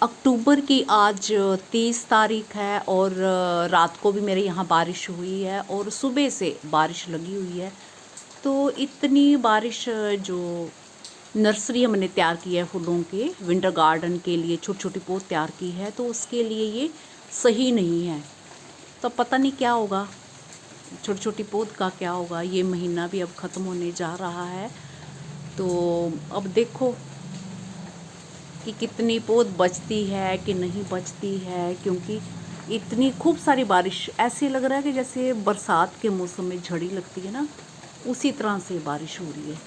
अक्टूबर की आज 30 तारीख है और रात को भी मेरे यहाँ बारिश हुई है और सुबह से बारिश लगी हुई है। तो इतनी बारिश जो नर्सरी हमने तैयार की है फूलों के विंटर गार्डन के लिए, छोटी छोटी पौध तैयार की है, तो उसके लिए ये सही नहीं है। तो पता नहीं क्या होगा, छोटी छोटी पौध का क्या होगा। ये महीना भी अब ख़त्म होने जा रहा है, तो अब देखो कि कितनी पौध बचती है कि नहीं बचती है, क्योंकि इतनी खूब सारी बारिश, ऐसे लग रहा है कि जैसे बरसात के मौसम में झड़ी लगती है ना, उसी तरह से बारिश हो रही है।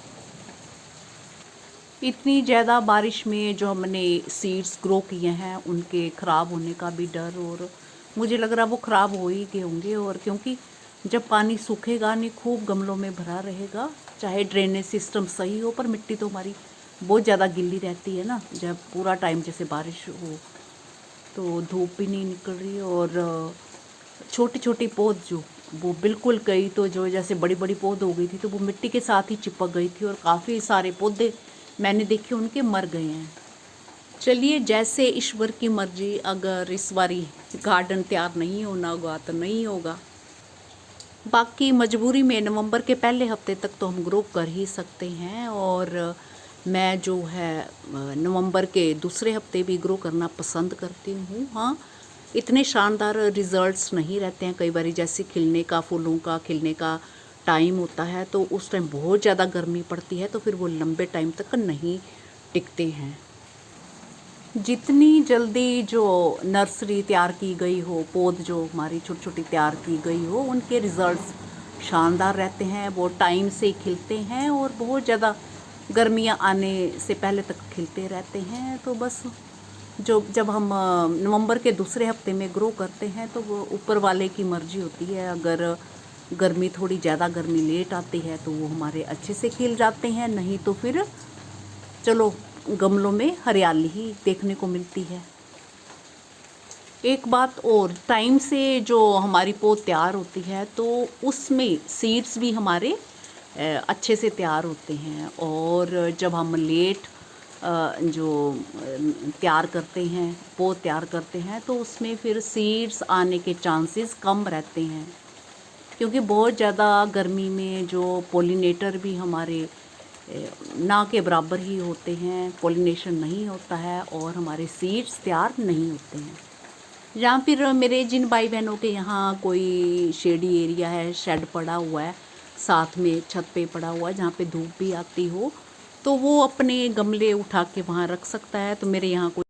इतनी ज़्यादा बारिश में जो हमने सीड्स ग्रो किए हैं उनके ख़राब होने का भी डर, और मुझे लग रहा है वो ख़राब हो ही गए होंगे। और क्योंकि जब पानी सूखेगा नहीं, खूब गमलों में भरा रहेगा, चाहे ड्रेनेज सिस्टम सही हो, पर मिट्टी तो हमारी बहुत ज़्यादा गीली रहती है ना। जब पूरा टाइम जैसे बारिश हो तो धूप भी नहीं निकल रही, और छोटी छोटी पौध जो वो बिल्कुल, कई तो जो जैसे बड़ी बड़ी पौध हो गई थी तो वो मिट्टी के साथ ही चिपक गई थी, और काफ़ी सारे पौधे मैंने देखे उनके मर गए हैं। चलिए, जैसे ईश्वर की मर्जी, अगर इस बारी गार्डन तैयार नहीं होना होगा तो नहीं होगा। बाकी मजबूरी में नवंबर के पहले हफ्ते तक तो हम ग्रो कर ही सकते हैं, और मैं जो है नवंबर के दूसरे हफ्ते भी ग्रो करना पसंद करती हूँ। हाँ, इतने शानदार रिजल्ट्स नहीं रहते हैं कई बार, जैसे खिलने का, फूलों का खिलने का टाइम होता है तो उस टाइम बहुत ज़्यादा गर्मी पड़ती है, तो फिर वो लंबे टाइम तक नहीं टिकते हैं। जितनी जल्दी जो नर्सरी तैयार की गई हो, पौध जो हमारी छोटी छोटी तैयार की गई हो, उनके रिज़ल्ट्स शानदार रहते हैं। वो टाइम से खिलते हैं और बहुत ज़्यादा गर्मियाँ आने से पहले तक खिलते रहते हैं। तो बस जब हम नवंबर के दूसरे हफ्ते में ग्रो करते हैं तो वो ऊपर वाले की मर्ज़ी होती है। अगर गर्मी थोड़ी ज़्यादा गर्मी लेट आती है तो वो हमारे अच्छे से खिल जाते हैं, नहीं तो फिर चलो गमलों में हरियाली ही देखने को मिलती है। एक बात और, टाइम से जो हमारी पौध तैयार होती है तो उसमें सीड्स भी हमारे अच्छे से तैयार होते हैं, और जब हम लेट जो तैयार करते हैं, पौध तैयार करते हैं, तो उसमें फिर सीड्स आने के चांसेस कम रहते हैं, क्योंकि बहुत ज़्यादा गर्मी में जो पोलिनेटर भी हमारे ना के बराबर ही होते हैं, पोलिनेशन नहीं होता है और हमारे सीड्स तैयार नहीं होते हैं। या फिर मेरे जिन भाई बहनों के यहाँ कोई शेडी एरिया है, शेड पड़ा हुआ है, साथ में छत पे पड़ा हुआ है जहाँ पे धूप भी आती हो, तो वो अपने गमले उठा के वहाँ रख सकता है। तो मेरे यहाँ कोई